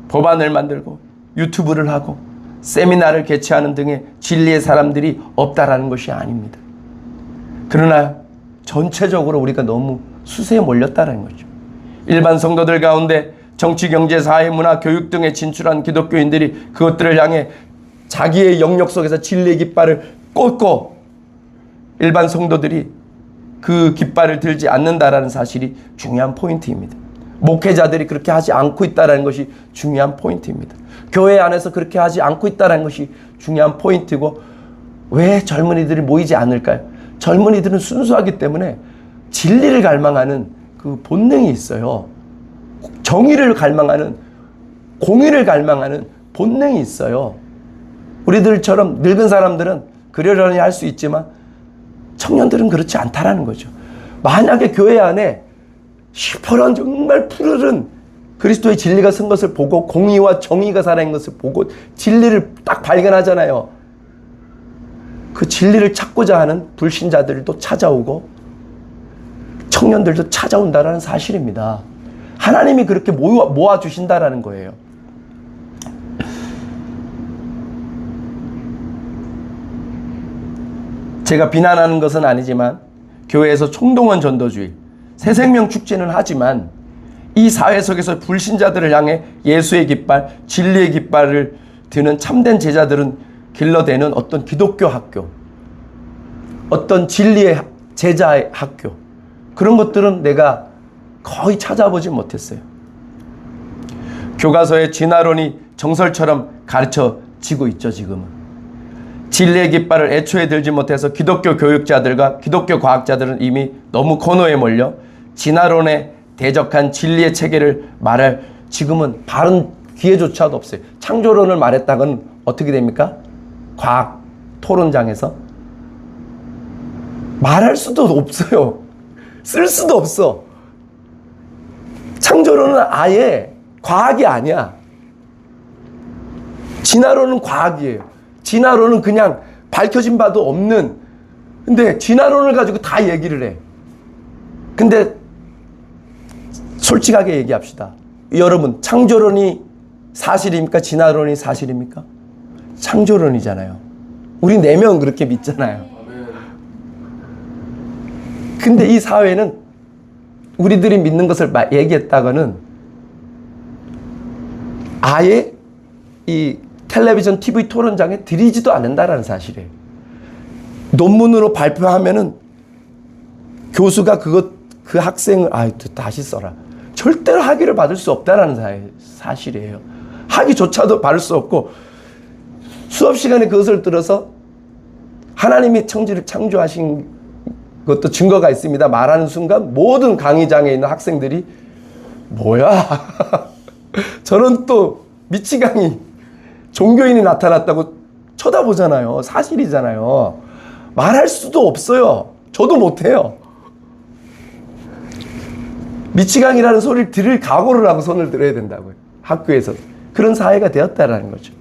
법안을 만들고 유튜브를 하고 세미나를 개최하는 등의 진리의 사람들이 없다라는 것이 아닙니다. 그러나 전체적으로 우리가 너무 수세에 몰렸다는 거죠. 일반 성도들 가운데 정치, 경제, 사회, 문화, 교육 등에 진출한 기독교인들이 그것들을 향해 자기의 영역 속에서 진리의 깃발을 꽂고 일반 성도들이 그 깃발을 들지 않는다라는 사실이 중요한 포인트입니다. 목회자들이 그렇게 하지 않고 있다는 것이 중요한 포인트입니다. 교회 안에서 그렇게 하지 않고 있다는 것이 중요한 포인트고, 왜 젊은이들이 모이지 않을까요? 젊은이들은 순수하기 때문에 진리를 갈망하는 그 본능이 있어요. 정의를 갈망하는, 공의를 갈망하는 본능이 있어요. 우리들처럼 늙은 사람들은 그러려니 할 수 있지만 청년들은 그렇지 않다라는 거죠. 만약에 교회 안에 시퍼런 정말 푸르른 그리스도의 진리가 선 것을 보고 공의와 정의가 살아있는 것을 보고 진리를 딱 발견하잖아요. 그 진리를 찾고자 하는 불신자들도 찾아오고 청년들도 찾아온다라는 사실입니다. 하나님이 그렇게 모아주신다라는 거예요. 제가 비난하는 것은 아니지만 교회에서 총동원 전도주의, 새생명 축제는 하지만 이 사회 속에서 불신자들을 향해 예수의 깃발, 진리의 깃발을 드는 참된 제자들은 길러대는 어떤 기독교 학교, 어떤 진리의 제자의 학교, 그런 것들은 내가 거의 찾아보지 못했어요. 교과서의 진화론이 정설처럼 가르쳐지고 있죠, 지금은. 진리의 깃발을 애초에 들지 못해서 기독교 교육자들과 기독교 과학자들은 이미 너무 코너에 몰려 진화론에 대적한 진리의 체계를 말할 지금은 바른 기회조차도 없어요. 창조론을 말했다가는 어떻게 됩니까? 과학 토론장에서 말할 수도 없어요. 쓸 수도 없어. 창조론은 아예 과학이 아니야. 진화론은 과학이에요. 진화론은 그냥 밝혀진 바도 없는, 근데 진화론을 가지고 다 얘기를 해. 근데 솔직하게 얘기합시다. 여러분, 창조론이 사실입니까? 진화론이 사실입니까? 창조론이잖아요. 우리 내면 그렇게 믿잖아요. 근데 이 사회는 우리들이 믿는 것을 얘기했다가는 아예 이 텔레비전, TV 토론장에 들이지도 않는다라는 사실이에요. 논문으로 발표하면은 교수가 그 학생을 다시 써라. 절대로 학위를 받을 수 없다라는 사실이에요. 학위조차도 받을 수 없고 수업 시간에 그것을 들어서 하나님이 천지를 창조하신 것도 증거가 있습니다. 말하는 순간 모든 강의장에 있는 학생들이 뭐야? 저는 또 미치광이 종교인이 나타났다고 쳐다보잖아요. 사실이잖아요. 말할 수도 없어요. 저도 못해요. 미치광이라는 소리를 들을 각오를 하고 손을 들어야 된다고요. 학교에서. 그런 사회가 되었다라는 거죠.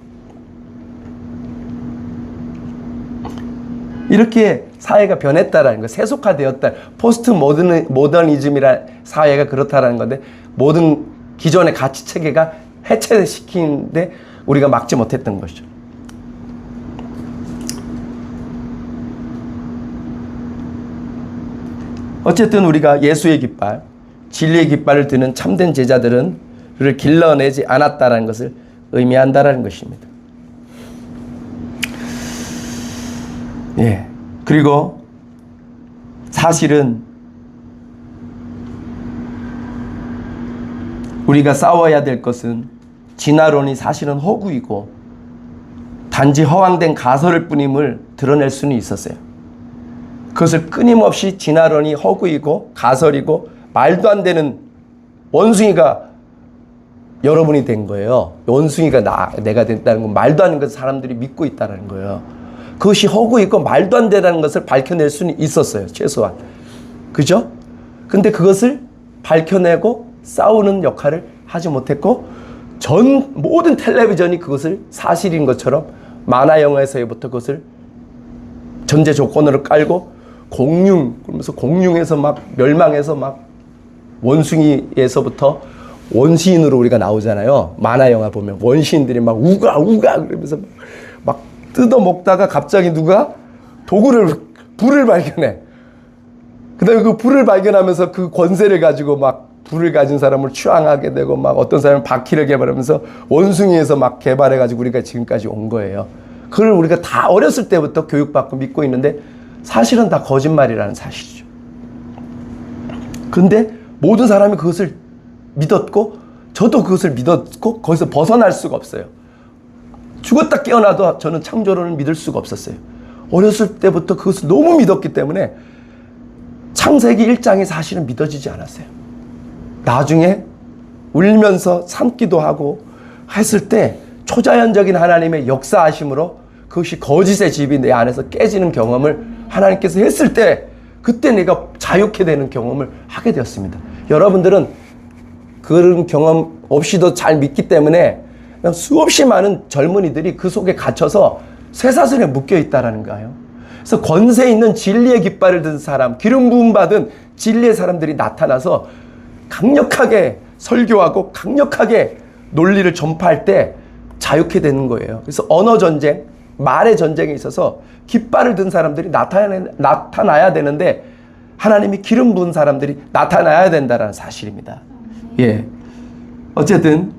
이렇게 사회가 변했다라는 거, 세속화되었다. 포스트 모더니즘이라는 사회가 그렇다라는 건데, 모든 기존의 가치 체계가 해체시키는데 우리가 막지 못했던 것이죠. 어쨌든 우리가 예수의 깃발, 진리의 깃발을 드는 참된 제자들은 그를 길러내지 않았다라는 것을 의미한다라는 것입니다. 예. 그리고 사실은 우리가 싸워야 될 것은 진화론이 사실은 허구이고 단지 허황된 가설일 뿐임을 드러낼 수는 있었어요. 그것을 끊임없이 진화론이 허구이고 가설이고 말도 안 되는 원숭이가 여러분이 된 거예요. 원숭이가 내가 됐다는 건 말도 안 되는 것을 사람들이 믿고 있다는 거예요. 그것이 허구이고 말도 안 되는 것을 밝혀낼 수는 있었어요. 최소한. 그죠? 근데 그것을 밝혀내고 싸우는 역할을 하지 못했고 모든 텔레비전이 그것을 사실인 것처럼 만화 영화에서부터 그것을 전제 조건으로 깔고 그러면서 공룡에서 막 멸망해서 막 원숭이에서부터 원시인으로 우리가 나오잖아요. 만화 영화 보면 원시인들이 막 우가 그러면서 막 뜯어 먹다가 갑자기 누가 불을 발견해. 그다음에 그 불을 발견하면서 그 권세를 가지고 막 불을 가진 사람을 추앙하게 되고 막 어떤 사람은 바퀴를 개발하면서 원숭이에서 막 개발해가지고 우리가 지금까지 온 거예요. 그걸 우리가 다 어렸을 때부터 교육받고 믿고 있는데 사실은 다 거짓말이라는 사실이죠. 근데 모든 사람이 그것을 믿었고 저도 그것을 믿었고 거기서 벗어날 수가 없어요. 죽었다 깨어나도 저는 창조론을 믿을 수가 없었어요. 어렸을 때부터 그것을 너무 믿었기 때문에 창세기 1장이 사실은 믿어지지 않았어요. 나중에 울면서 삼기도 하고 했을 때 초자연적인 하나님의 역사하심으로 그것이 거짓의 집이 내 안에서 깨지는 경험을 하나님께서 했을 때 그때 내가 자유케 되는 경험을 하게 되었습니다. 여러분들은 그런 경험 없이도 잘 믿기 때문에 그냥 수없이 많은 젊은이들이 그 속에 갇혀서 쇠사슬에 묶여 있다는 거예요. 그래서 권세 있는 진리의 깃발을 든 사람, 기름 부음 받은 진리의 사람들이 나타나서 강력하게 설교하고 강력하게 논리를 전파할 때 자유케 되는 거예요. 그래서 언어 전쟁, 말의 전쟁에 있어서 깃발을 든 사람들이 나타나야 되는데 하나님이 기름 부은 사람들이 나타나야 된다는 사실입니다. 예. 어쨌든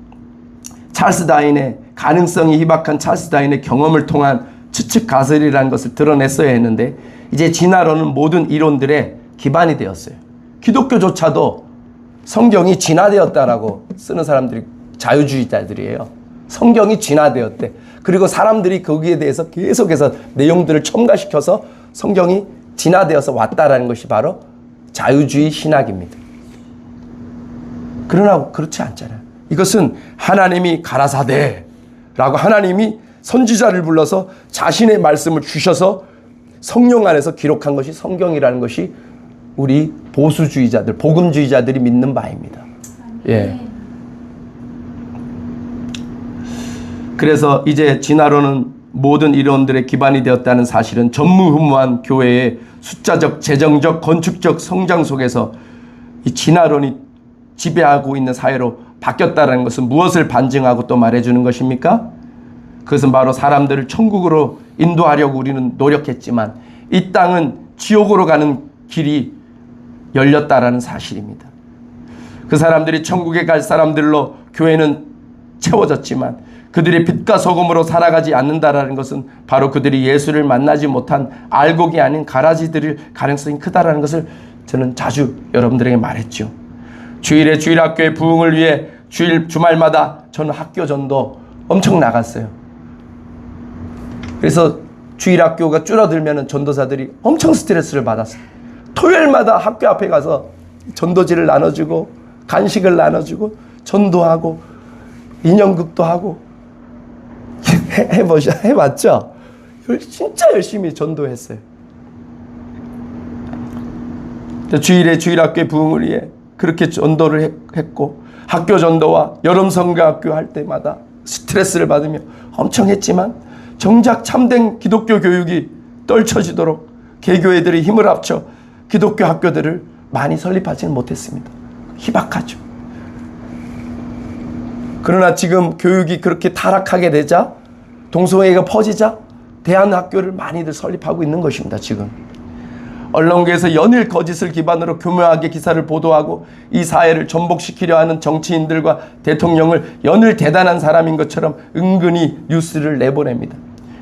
찰스 다윈의 가능성이 희박한 찰스 다윈의 경험을 통한 추측 가설이라는 것을 드러냈어야 했는데 이제 진화론은 모든 이론들의 기반이 되었어요. 기독교조차도 성경이 진화되었다라고 쓰는 사람들이 자유주의자들이에요. 성경이 진화되었대. 그리고 사람들이 거기에 대해서 계속해서 내용들을 첨가시켜서 성경이 진화되어서 왔다라는 것이 바로 자유주의 신학입니다. 그러나 그렇지 않잖아요. 이것은 하나님이 가라사대라고 하나님이 선지자를 불러서 자신의 말씀을 주셔서 성령 안에서 기록한 것이 성경이라는 것이 우리 보수주의자들, 복음주의자들이 믿는 바입니다. 예. 그래서 이제 진화론은 모든 이론들의 기반이 되었다는 사실은 전무후무한 교회의 숫자적, 재정적, 건축적 성장 속에서 이 진화론이 지배하고 있는 사회로 바뀌었다는 것은 무엇을 반증하고 또 말해주는 것입니까? 그것은 바로 사람들을 천국으로 인도하려고 우리는 노력했지만 이 땅은 지옥으로 가는 길이 열렸다라는 사실입니다. 그 사람들이 천국에 갈 사람들로 교회는 채워졌지만 그들이 빛과 소금으로 살아가지 않는다라는 것은 바로 그들이 예수를 만나지 못한 알곡이 아닌 가라지들일 가능성이 크다라는 것을 저는 자주 여러분들에게 말했죠. 주일에 주일학교의 부흥을 위해 주말마다 저는 학교 전도 엄청 나갔어요. 그래서 주일학교가 줄어들면 전도사들이 엄청 스트레스를 받았어요. 토요일마다 학교 앞에 가서 전도지를 나눠주고 간식을 나눠주고 전도하고 인형극도 하고 해봤죠? 진짜 열심히 전도했어요. 주일에 주일학교의 부흥을 위해 그렇게 전도를 했고, 학교 전도와 여름 성가학교 할 때마다 스트레스를 받으며 엄청 했지만 정작 참된 기독교 교육이 떨쳐지도록 개교회들이 힘을 합쳐 기독교 학교들을 많이 설립하지는 못했습니다. 희박하죠. 그러나 지금 교육이 그렇게 타락하게 되자, 동성애가 퍼지자 대안학교를 많이들 설립하고 있는 것입니다. 지금 언론계에서 연일 거짓을 기반으로 교묘하게 기사를 보도하고 이 사회를 전복시키려 하는 정치인들과 대통령을 연일 대단한 사람인 것처럼 은근히 뉴스를 내보냅니다.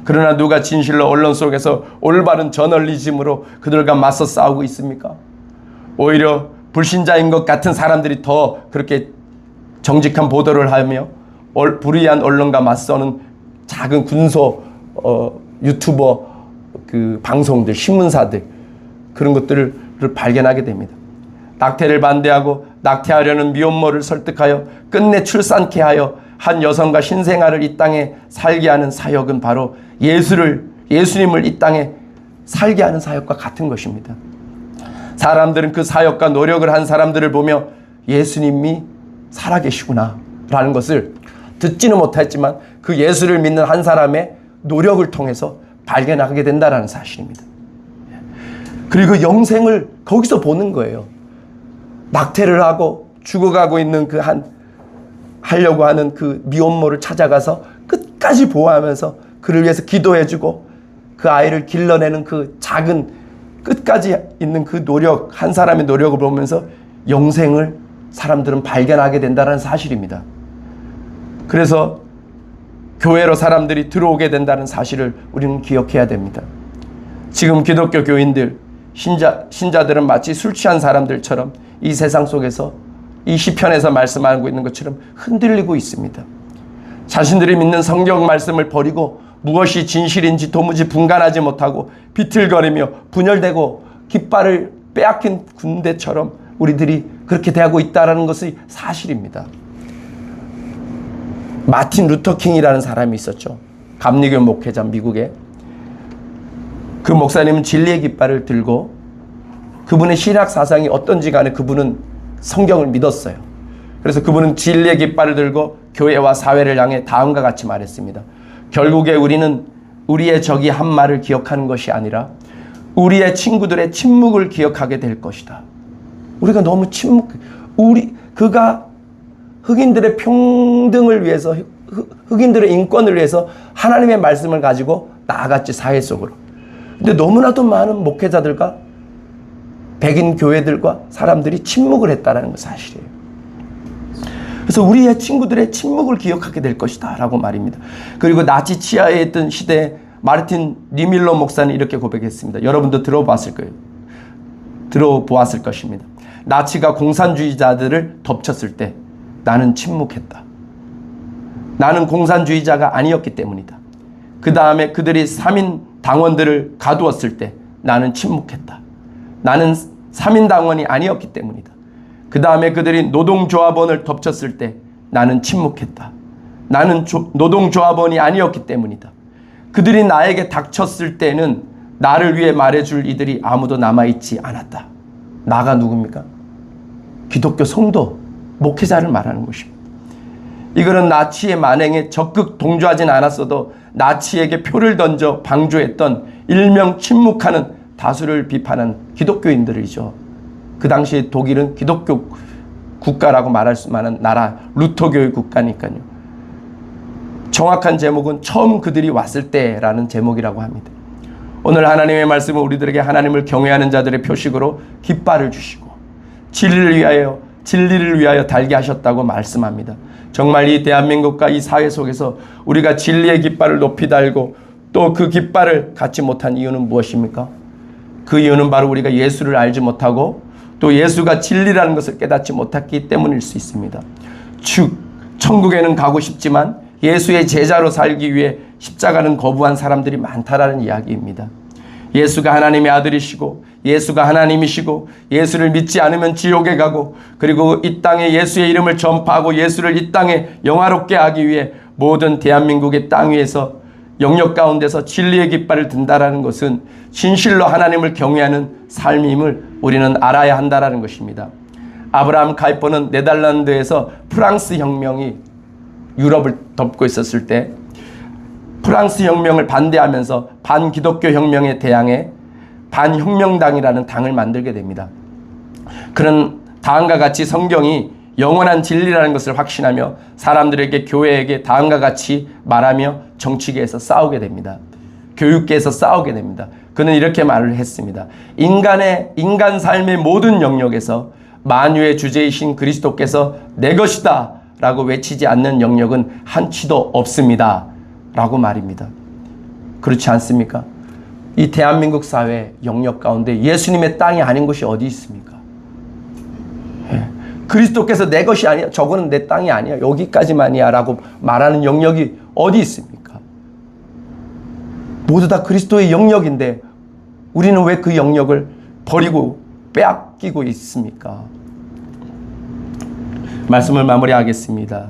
그러나 누가 진실로 언론 속에서 올바른 저널리즘으로 그들과 맞서 싸우고 있습니까? 오히려 불신자인 것 같은 사람들이 더 그렇게 정직한 보도를 하며 불의한 언론과 맞서는 작은 군소 유튜버 그 방송들, 신문사들, 그런 것들을 발견하게 됩니다. 낙태를 반대하고 낙태하려는 미혼모를 설득하여 끝내 출산케 하여 한 여성과 신생아를 이 땅에 살게 하는 사역은 바로 예수님을 이 땅에 살게 하는 사역과 같은 것입니다. 사람들은 그 사역과 노력을 한 사람들을 보며 예수님이 살아계시구나 라는 것을 듣지는 못했지만 그 예수를 믿는 한 사람의 노력을 통해서 발견하게 된다는 사실입니다. 그리고 영생을 거기서 보는 거예요. 낙태를 하고 죽어가고 있는 하려고 하는 그 미혼모를 찾아가서 끝까지 보호하면서 그를 위해서 기도해주고 그 아이를 길러내는 그 작은 끝까지 있는 그 노력, 한 사람의 노력을 보면서 영생을 사람들은 발견하게 된다는 사실입니다. 그래서 교회로 사람들이 들어오게 된다는 사실을 우리는 기억해야 됩니다. 지금 기독교 교인들, 신자들은 마치 술 취한 사람들처럼 이 세상 속에서 이 시편에서 말씀하고 있는 것처럼 흔들리고 있습니다. 자신들이 믿는 성경 말씀을 버리고 무엇이 진실인지 도무지 분간하지 못하고 비틀거리며 분열되고 깃발을 빼앗긴 군대처럼 우리들이 그렇게 대하고 있다는 것이 사실입니다. 마틴 루터 킹이라는 사람이 있었죠. 감리교 목회자, 미국에. 그 목사님은 진리의 깃발을 들고 그분의 신학 사상이 어떤지 간에 그분은 성경을 믿었어요. 그래서 그분은 진리의 깃발을 들고 교회와 사회를 향해 다음과 같이 말했습니다. 결국에 우리는 우리의 적이 한 말을 기억하는 것이 아니라 우리의 친구들의 침묵을 기억하게 될 것이다. 우리가 너무 그가 흑인들의 평등을 위해서, 흑인들의 인권을 위해서 하나님의 말씀을 가지고 나아갔지, 사회 속으로. 근데 너무나도 많은 목회자들과 백인 교회들과 사람들이 침묵을 했다는 건 사실이에요. 그래서 우리의 친구들의 침묵을 기억하게 될 것이다 라고 말입니다. 그리고 나치 치하에 있던 시대에 마르틴 니밀러 목사는 이렇게 고백했습니다. 여러분도 들어보았을 것입니다. 나치가 공산주의자들을 덮쳤을 때 나는 침묵했다. 나는 공산주의자가 아니었기 때문이다. 그 다음에 그들이 3인 당원들을 가두었을 때 나는 침묵했다. 나는 3인 당원이 아니었기 때문이다. 그 다음에 그들이 노동조합원을 덮쳤을 때 나는 침묵했다. 나는 노동조합원이 아니었기 때문이다. 그들이 나에게 닥쳤을 때는 나를 위해 말해줄 이들이 아무도 남아있지 않았다. 나가 누굽니까? 기독교 성도, 목회자를 말하는 것입니다. 이거는 나치의 만행에 적극 동조하진 않았어도 나치에게 표를 던져 방조했던 일명 침묵하는 다수를 비판한 기독교인들이죠. 그 당시 독일은 기독교 국가라고 말할 수 만한 나라, 루터교의 국가니까요. 정확한 제목은 처음 그들이 왔을 때라는 제목이라고 합니다. 오늘 하나님의 말씀은 우리들에게 하나님을 경외하는 자들의 표식으로 깃발을 주시고 진리를 위하여 달게 하셨다고 말씀합니다. 정말 이 대한민국과 이 사회 속에서 우리가 진리의 깃발을 높이 달고 또 그 깃발을 갖지 못한 이유는 무엇입니까? 그 이유는 바로 우리가 예수를 알지 못하고 또 예수가 진리라는 것을 깨닫지 못했기 때문일 수 있습니다. 즉, 천국에는 가고 싶지만 예수의 제자로 살기 위해 십자가는 거부한 사람들이 많다라는 이야기입니다. 예수가 하나님의 아들이시고 예수가 하나님이시고 예수를 믿지 않으면 지옥에 가고 그리고 이 땅에 예수의 이름을 전파하고 예수를 이 땅에 영화롭게 하기 위해 모든 대한민국의 땅 위에서 영역 가운데서 진리의 깃발을 든다라는 것은 진실로 하나님을 경외하는 삶임을 우리는 알아야 한다라는 것입니다. 아브라함 카이퍼는 네덜란드에서 프랑스 혁명이 유럽을 덮고 있었을 때 프랑스 혁명을 반대하면서 반기독교 혁명에 대항해 반혁명당이라는 당을 만들게 됩니다. 그런 다음과 같이 성경이 영원한 진리라는 것을 확신하며 사람들에게, 교회에게 다음과 같이 말하며 정치계에서 싸우게 됩니다. 교육계에서 싸우게 됩니다. 그는 이렇게 말을 했습니다. 인간 삶의 모든 영역에서 만유의 주제이신 그리스도께서 내 것이다 라고 외치지 않는 영역은 한치도 없습니다 라고 말입니다. 그렇지 않습니까? 이 대한민국 사회 영역 가운데 예수님의 땅이 아닌 것이 어디 있습니까? 그리스도께서 내 것이 아니야, 저거는 내 땅이 아니야, 여기까지만이야 라고 말하는 영역이 어디 있습니까? 모두 다 그리스도의 영역인데 우리는 왜 그 영역을 버리고 빼앗기고 있습니까? 말씀을 마무리하겠습니다.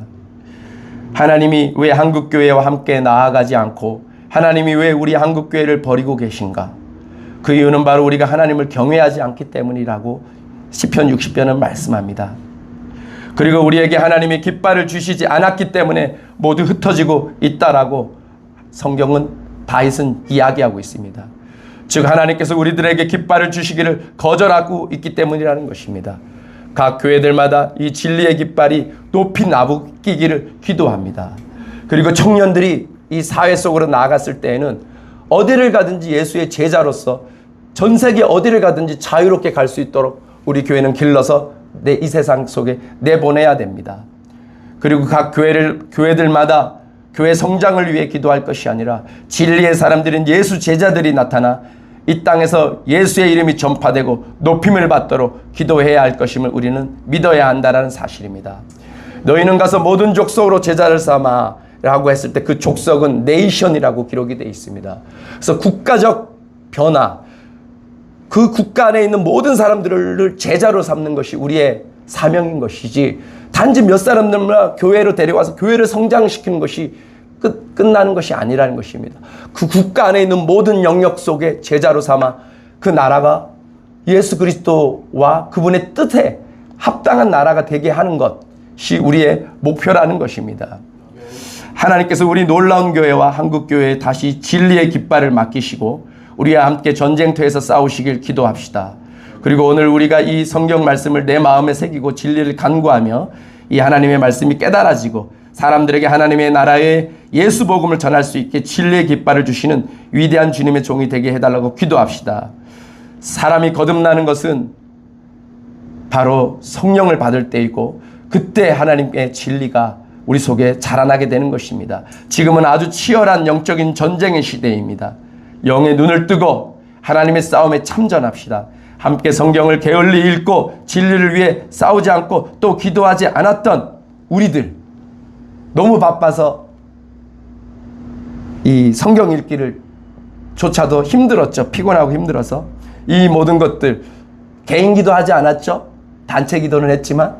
하나님이 왜 한국교회와 함께 나아가지 않고 하나님이 왜 우리 한국교회를 버리고 계신가? 그 이유는 바로 우리가 하나님을 경외하지 않기 때문이라고 시편 60편은 말씀합니다. 그리고 우리에게 하나님이 깃발을 주시지 않았기 때문에 모두 흩어지고 있다라고 성경은 다윗은 이야기하고 있습니다. 즉 하나님께서 우리들에게 깃발을 주시기를 거절하고 있기 때문이라는 것입니다. 각 교회들마다 이 진리의 깃발이 높이 나부끼기를 기도합니다. 그리고 청년들이 이 사회 속으로 나아갔을 때에는 어디를 가든지 예수의 제자로서 전 세계 어디를 가든지 자유롭게 갈 수 있도록 우리 교회는 길러서 이 세상 속에 내보내야 됩니다. 그리고 각 교회들마다 교회 성장을 위해 기도할 것이 아니라 진리의 사람들인 예수 제자들이 나타나 이 땅에서 예수의 이름이 전파되고 높임을 받도록 기도해야 할 것임을 우리는 믿어야 한다는 사실입니다. 너희는 가서 모든 족속으로 제자를 삼아 라고 했을 때 그 족속은 네이션이라고 기록이 되어 있습니다. 그래서 국가적 변화, 그 국가 안에 있는 모든 사람들을 제자로 삼는 것이 우리의 사명인 것이지 단지 몇 사람들만 교회로 데려와서 교회를 성장시키는 것이 끝나는 것이 아니라는 것입니다. 그 국가 안에 있는 모든 영역 속에 제자로 삼아 그 나라가 예수 그리스도와 그분의 뜻에 합당한 나라가 되게 하는 것이 우리의 목표라는 것입니다. 하나님께서 우리 놀라운 교회와 한국교회에 다시 진리의 깃발을 맡기시고 우리와 함께 전쟁터에서 싸우시길 기도합시다. 그리고 오늘 우리가 이 성경 말씀을 내 마음에 새기고 진리를 간구하며 이 하나님의 말씀이 깨달아지고 사람들에게 하나님의 나라의 예수 복음을 전할 수 있게 진리의 깃발을 주시는 위대한 주님의 종이 되게 해달라고 기도합시다. 사람이 거듭나는 것은 바로 성령을 받을 때이고 그때 하나님의 진리가 우리 속에 자라나게 되는 것입니다. 지금은 아주 치열한 영적인 전쟁의 시대입니다. 영의 눈을 뜨고 하나님의 싸움에 참전합시다. 함께 성경을 게을리 읽고 진리를 위해 싸우지 않고 또 기도하지 않았던 우리들, 너무 바빠서 이 성경 읽기를 조차도 힘들었죠. 피곤하고 힘들어서. 이 모든 것들 개인 기도하지 않았죠. 단체 기도는 했지만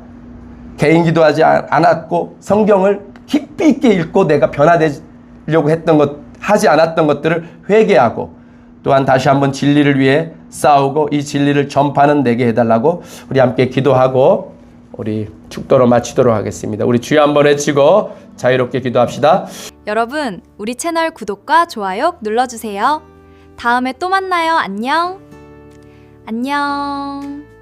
개인 기도하지 않았고 성경을 깊이 있게 읽고 내가 변화되려고 했던 것, 하지 않았던 것들을 회개하고 또한 다시 한번 진리를 위해 싸우고 이 진리를 전파하는 내게 해달라고 우리 함께 기도하고 우리 축도로 마치도록 하겠습니다. 우리 주여 한번 외치고 자유롭게 기도합시다. 여러분, 우리 채널 구독과 좋아요 눌러주세요. 다음에 또 만나요. 안녕. 안녕.